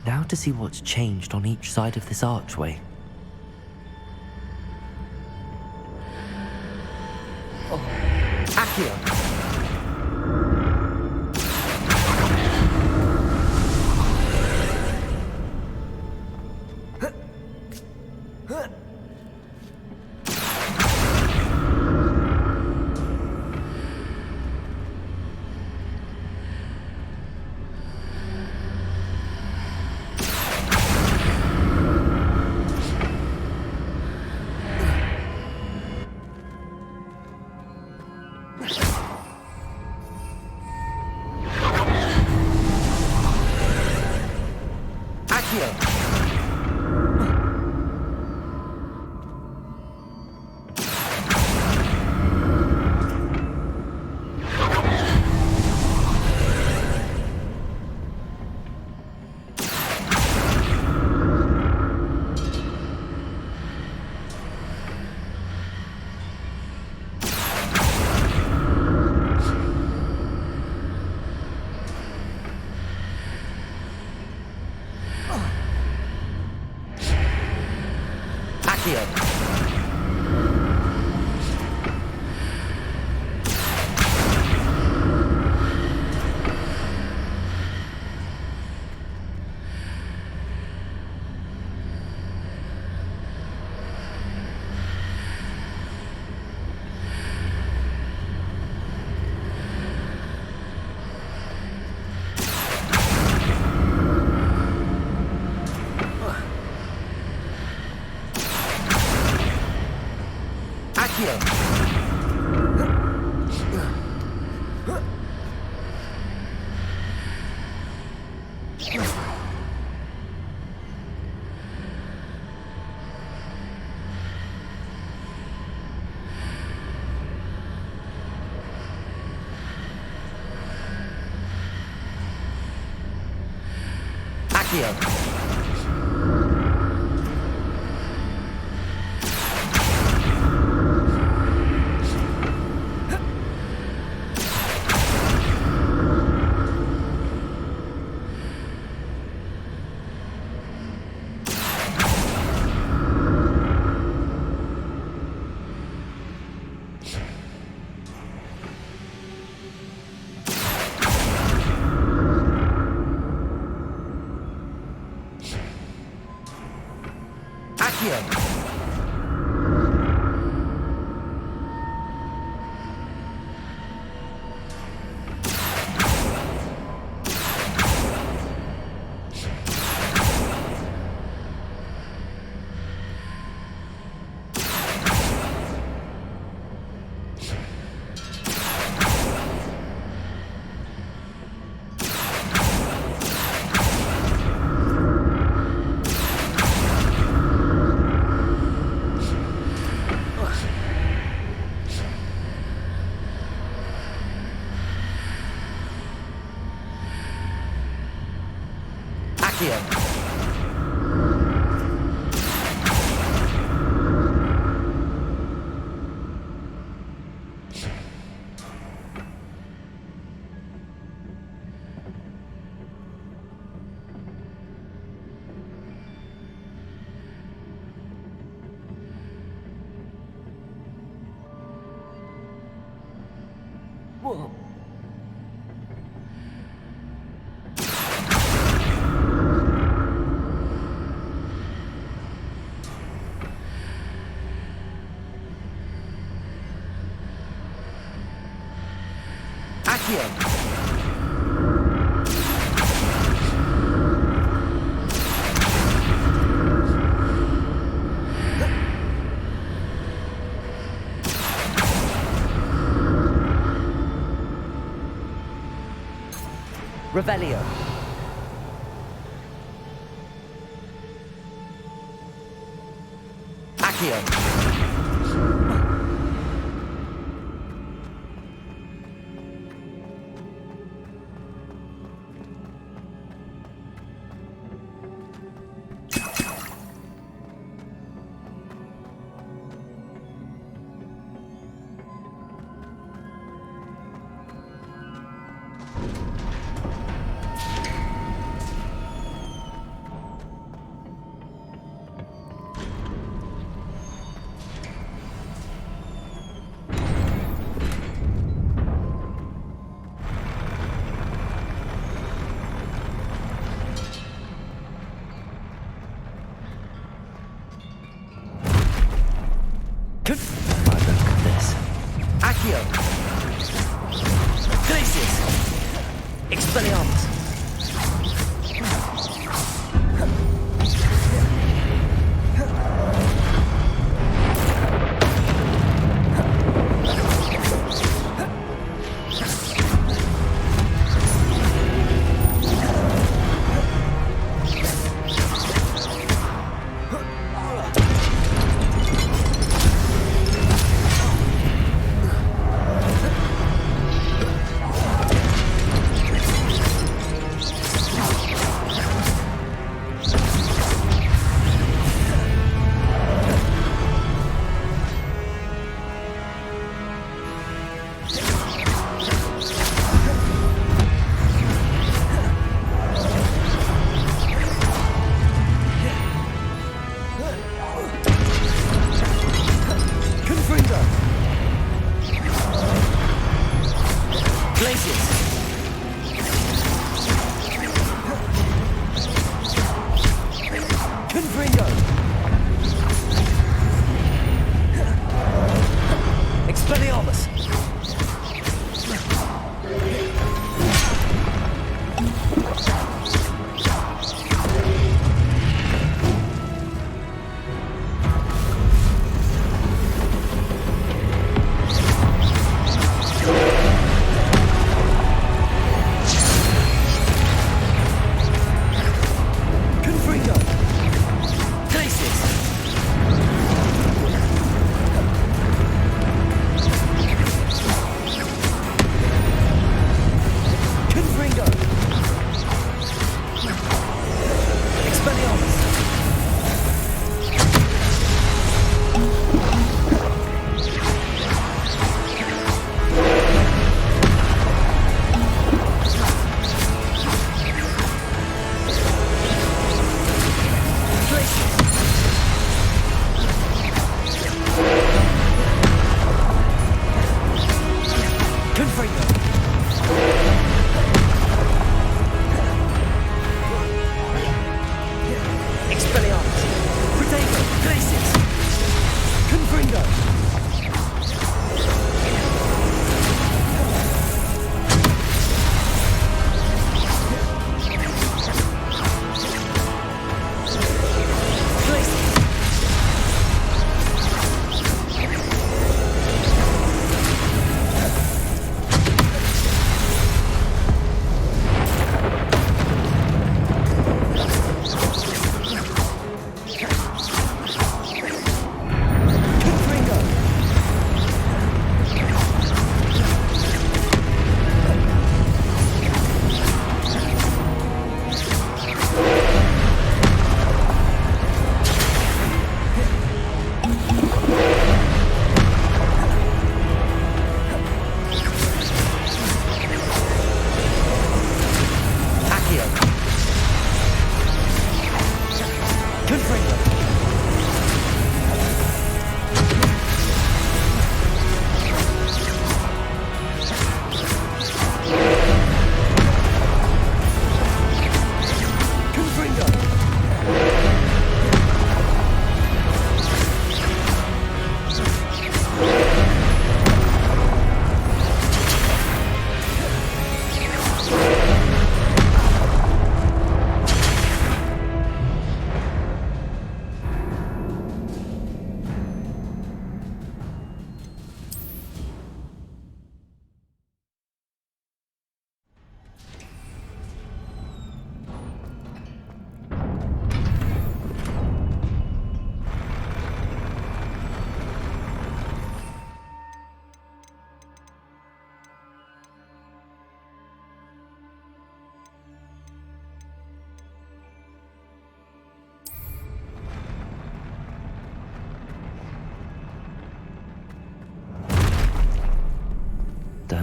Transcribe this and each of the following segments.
Now to see what's changed on each side of this archway. Accio! Whoa. Accio! Revelio. Accio. By the look of this. Accio. Glacius. Expelliarmus.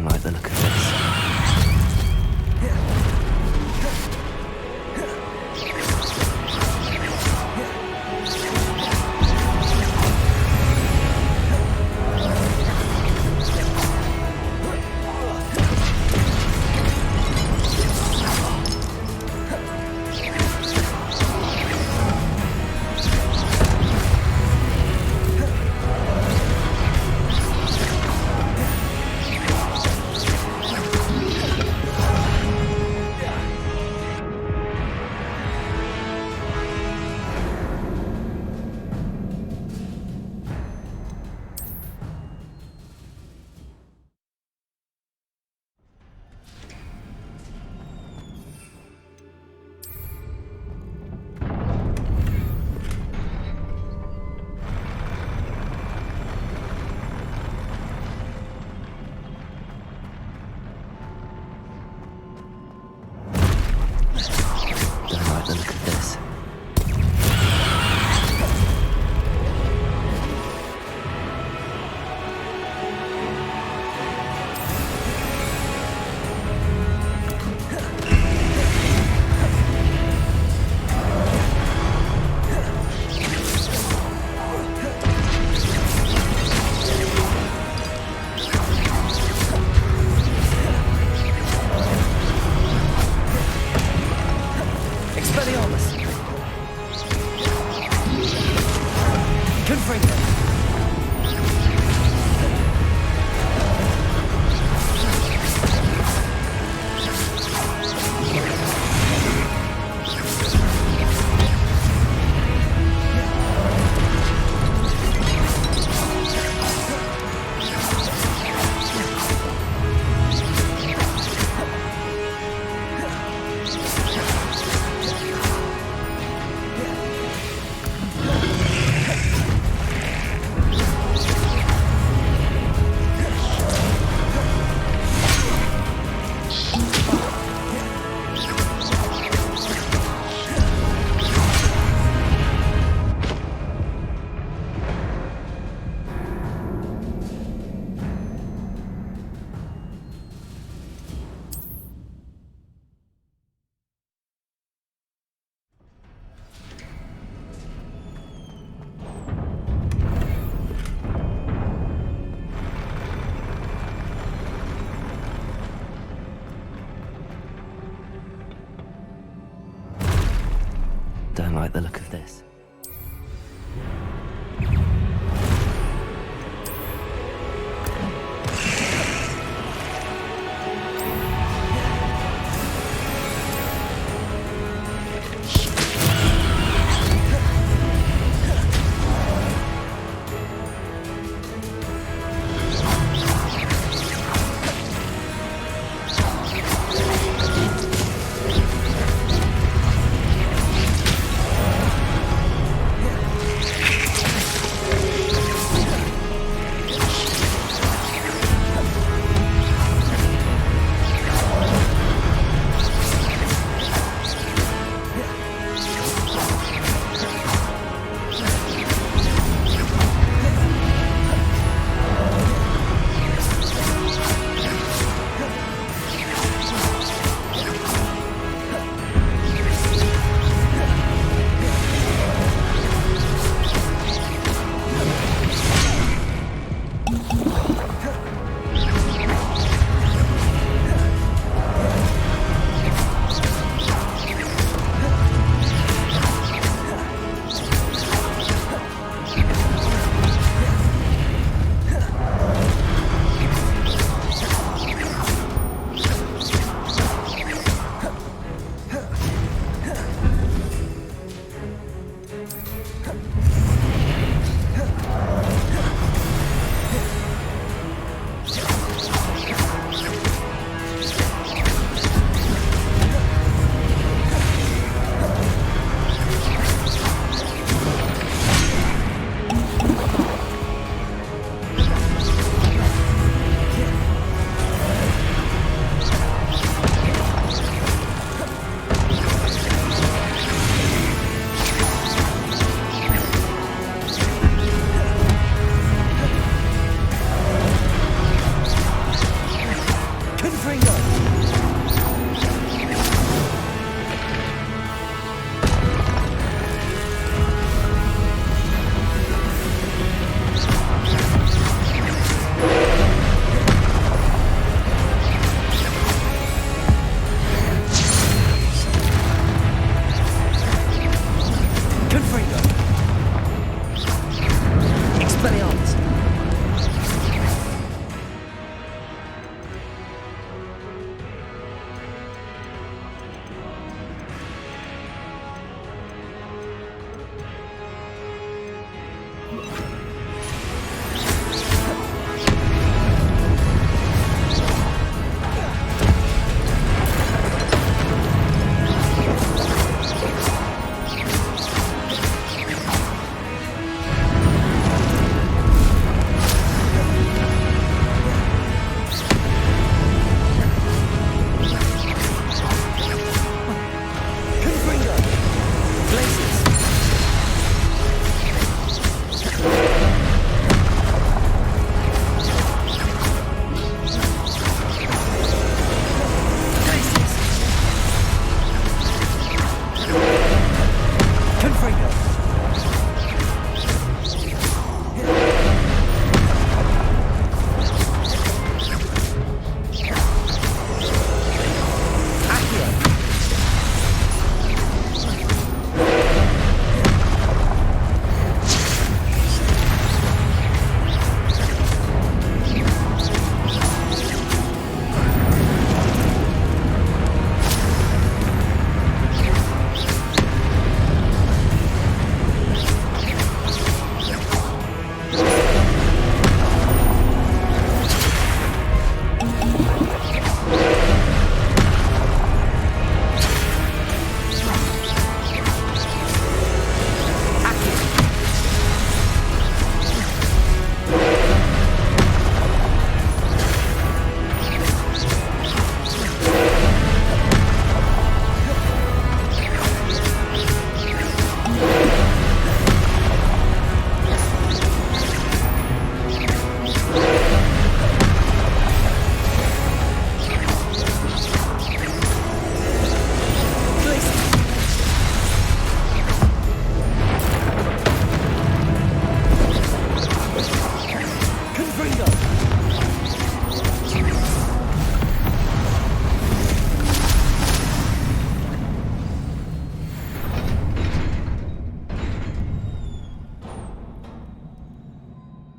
like the look of this. Don't like the look of this. Expelliarmus! Confringo! Don't like the look of this.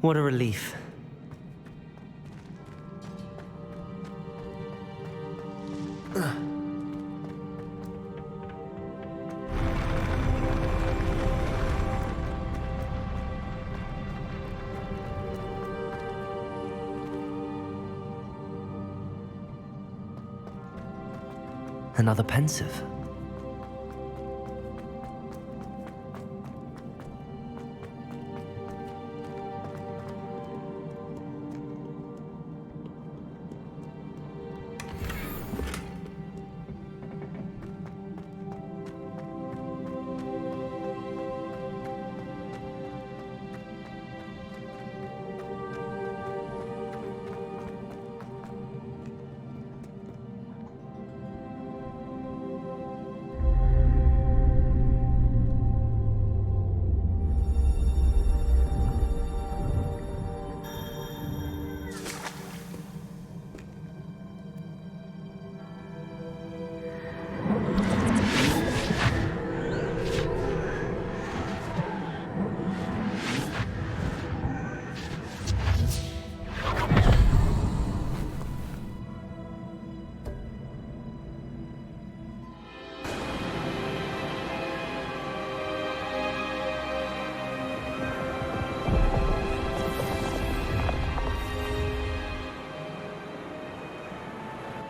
What a relief. Another pensive.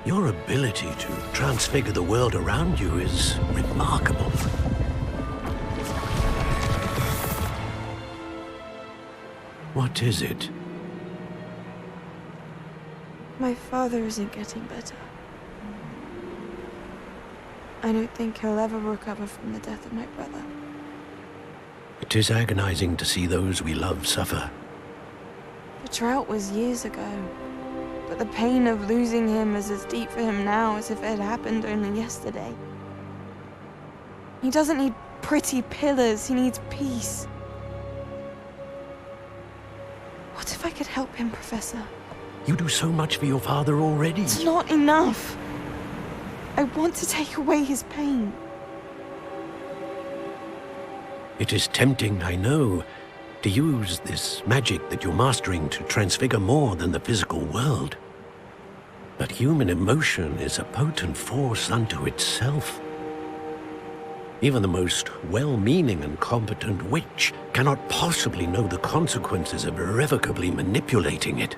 Your ability to transfigure the world around you is remarkable. What is it? My father isn't getting better. I don't think he'll ever recover from the death of my brother. It is agonizing to see those we love suffer. The drought was years ago, but the pain of losing him is as deep for him now as if it had happened only yesterday. He doesn't need pretty pillars, he needs peace. What if I could help him, Professor? You do so much for your father already. It's not enough. I want to take away his pain. It is tempting, I know, to use this magic that you're mastering to transfigure more than the physical world. But human emotion is a potent force unto itself. Even the most well-meaning and competent witch cannot possibly know the consequences of irrevocably manipulating it.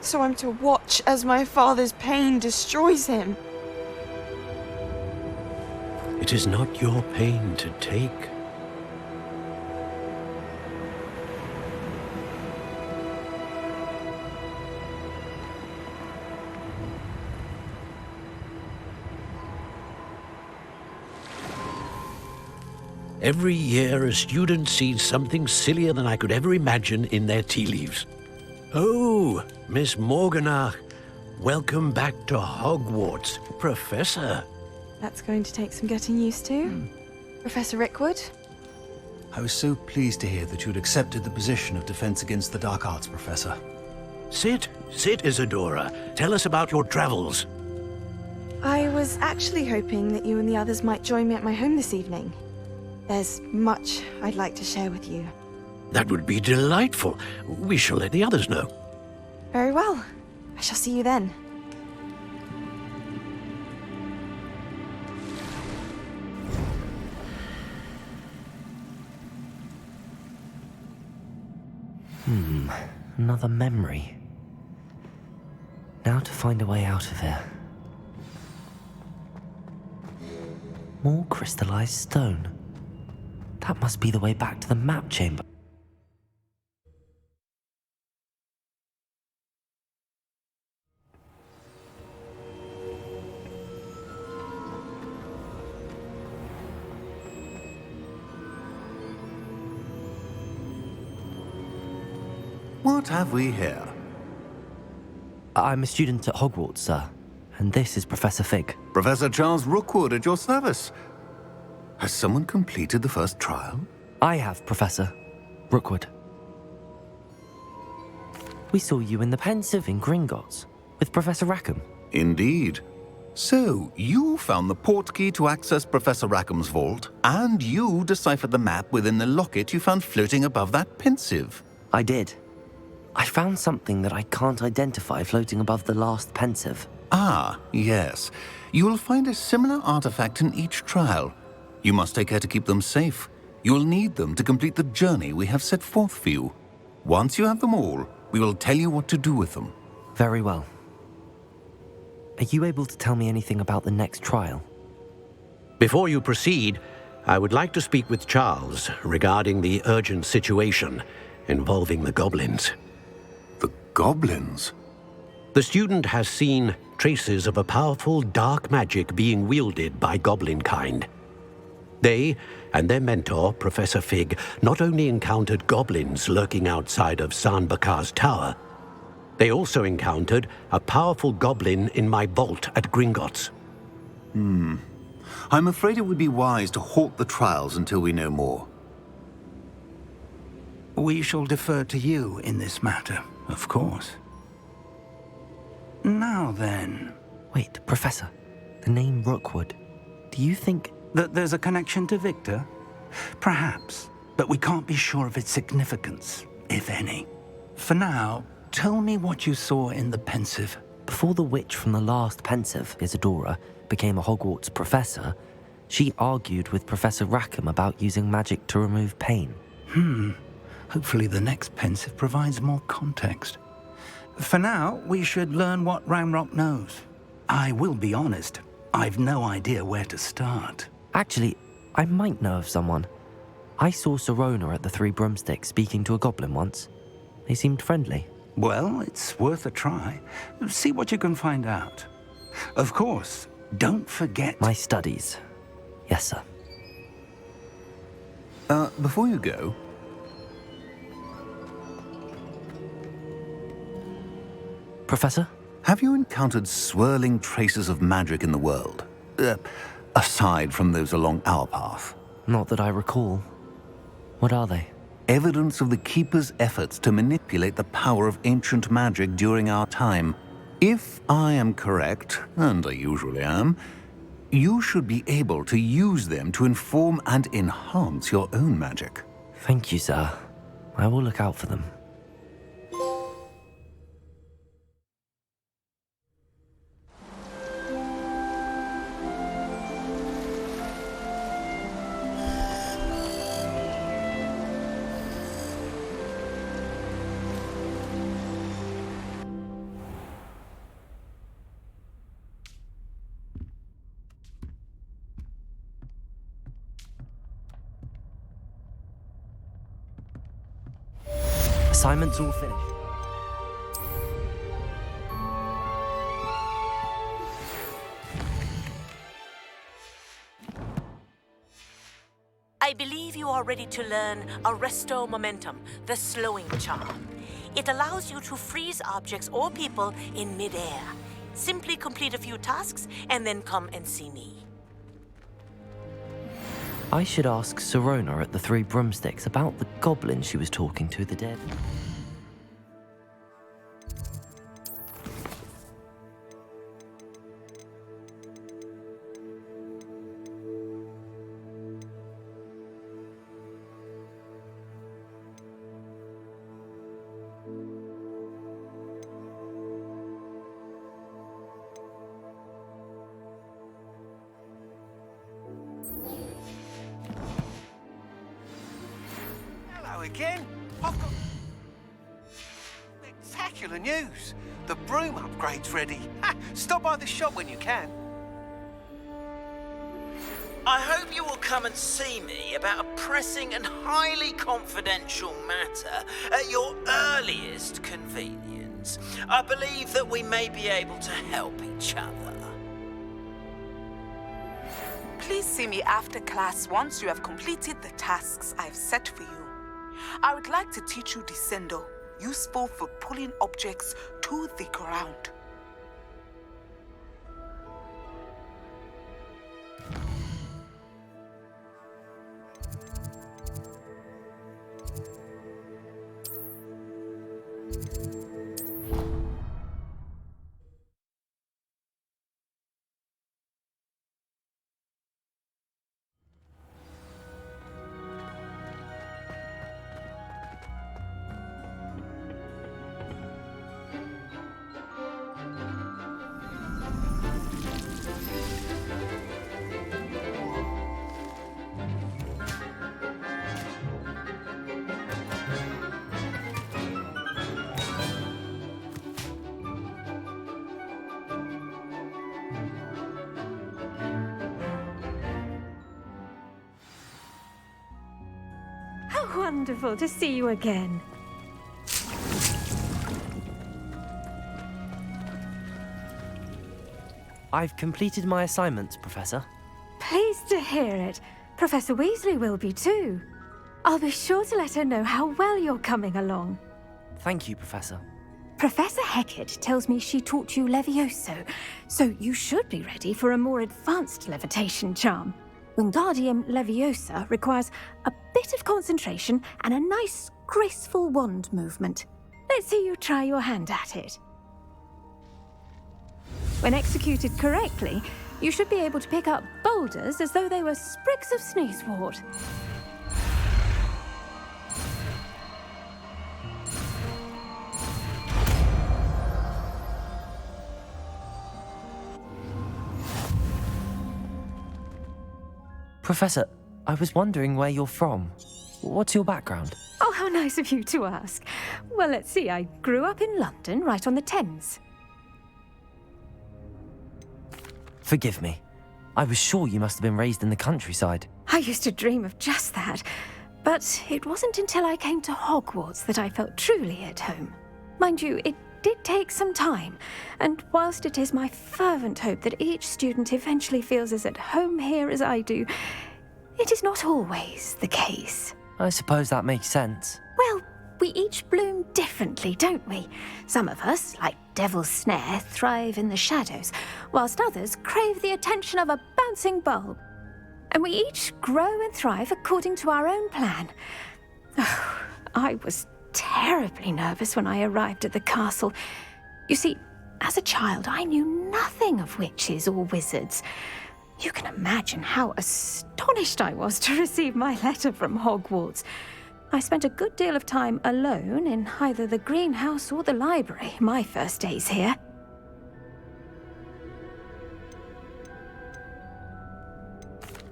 So I'm to watch as my father's pain destroys him. It is not your pain to take. Every year, a student sees something sillier than I could ever imagine in their tea leaves. Oh, Miss Morganach, welcome back to Hogwarts, Professor. That's going to take some getting used to. Professor Rickwood? I was so pleased to hear that you'd accepted the position of Defense Against the Dark Arts, Professor. Sit, Isadora. Tell us about your travels. I was actually hoping that you and the others might join me at my home this evening. There's much I'd like to share with you. That would be delightful. We shall let the others know. Very well. I shall see you then. Another memory. Now to find a way out of here. More crystallized stone. That must be the way back to the map chamber. What have we here? I'm a student at Hogwarts, sir. And this is Professor Fig. Professor Charles Rookwood at your service. Has someone completed the first trial? I have, Professor Rookwood. We saw you in the Pensive in Gringotts with Professor Rackham. Indeed. So, you found the portkey to access Professor Rackham's vault, and you deciphered the map within the locket you found floating above that Pensive. I did. I found something that I can't identify floating above the last pensive. Ah, yes. You will find a similar artifact in each trial. You must take care to keep them safe. You will need them to complete the journey we have set forth for you. Once you have them all, we will tell you what to do with them. Very well. Are you able to tell me anything about the next trial? Before you proceed, I would like to speak with Charles regarding the urgent situation involving the goblins. The goblins? The student has seen traces of a powerful dark magic being wielded by goblin kind. They and their mentor, Professor Fig, not only encountered goblins lurking outside of San Bakar's tower, they also encountered a powerful goblin in my vault at Gringotts. I'm afraid it would be wise to halt the trials until we know more. We shall defer to you in this matter, of course. Now then, Wait, Professor. The name Rookwood. Do you think... that there's a connection to Victor? Perhaps, but we can't be sure of its significance, if any. For now, tell me what you saw in the pensive. Before the witch from the last pensive, Isadora, became a Hogwarts professor, she argued with Professor Rackham about using magic to remove pain. Hopefully the next pensive provides more context. For now, we should learn what Ranrock knows. I will be honest, I've no idea where to start. Actually, I might know of someone. I saw Sirona at the Three Broomsticks speaking to a goblin once. They seemed friendly. Well, it's worth a try. See what you can find out. Of course, don't forget... My studies. Yes, sir. Before you go, Professor? have you encountered swirling traces of magic in the world? Aside from those along our path. Not that I recall. What are they? Evidence of the Keeper's efforts to manipulate the power of ancient magic during our time. If I am correct, and I usually am, you should be able to use them to inform and enhance your own magic. Thank you, sir. I will look out for them. Assignment's all finished. I believe you are ready to learn Arresto Momentum, the slowing charm. It allows you to freeze objects or people in midair. Simply complete a few tasks and then come and see me. I should ask Sirona at the Three Broomsticks about the goblin she was talking to the dead. Hello again. I've got spectacular news. The broom upgrade's ready. Ha! Stop by the shop when you can. I hope you will come and see me about a pressing and highly confidential matter at your earliest convenience. I believe that we may be able to help each other. Please see me after class once you have completed the tasks I've set for you. I would like to teach you Descendo, useful for pulling objects to the ground. wonderful to see you again. I've completed my assignments, Professor. Pleased to hear it. Professor Weasley will be too. I'll be sure to let her know how well you're coming along. Thank you, Professor. Professor Hecat tells me she taught you Levioso, so you should be ready for a more advanced levitation charm. Wingardium Leviosa requires a bit of concentration and a nice, graceful wand movement. Let's see you try your hand at it. When executed correctly, you should be able to pick up boulders as though they were sprigs of sneezewort. Professor, I was wondering where you're from. What's your background? Oh, how nice of you to ask. Well, let's see, I grew up in London, right on the Thames. Forgive me. I was sure you must have been raised in the countryside. I used to dream of just that. But it wasn't until I came to Hogwarts that I felt truly at home. Mind you, it did take some time, and whilst it is my fervent hope that each student eventually feels as at home here as I do, it is not always the case. I suppose that makes sense. Well, we each bloom differently, don't we? Some of us, like Devil's Snare, thrive in the shadows, whilst others crave the attention of a bouncing bulb. And we each grow and thrive according to our own plan. Oh, I was terribly nervous when I arrived at the castle. You see, as a child, I knew nothing of witches or wizards. You can imagine how astonished I was to receive my letter from Hogwarts. I spent a good deal of time alone in either the greenhouse or the library my first days here.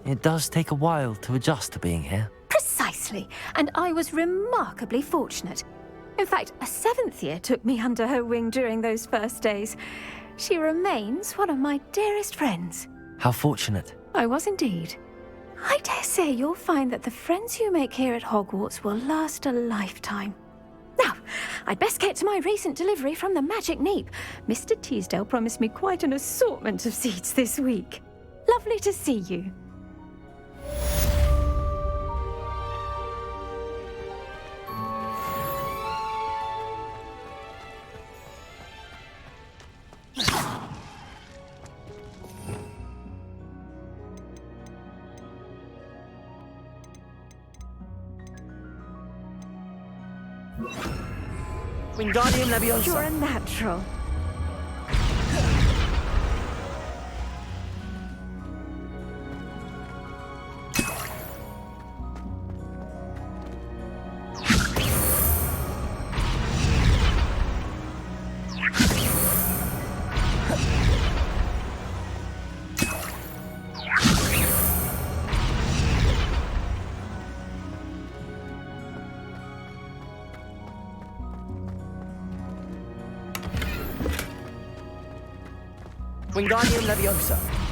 It does take a while to adjust to being here. Precisely, and I was remarkably fortunate. In fact, a 7th year took me under her wing during those first days. She remains one of my dearest friends. How fortunate. I was indeed. I dare say you'll find that the friends you make here at Hogwarts will last a lifetime. Now, I'd best get to my recent delivery from the Magic Neep. Mr. Teasdale promised me quite an assortment of seeds this week. Lovely to see you. Wingardium Leviosa. You're a natural. Wingardium Leviosa.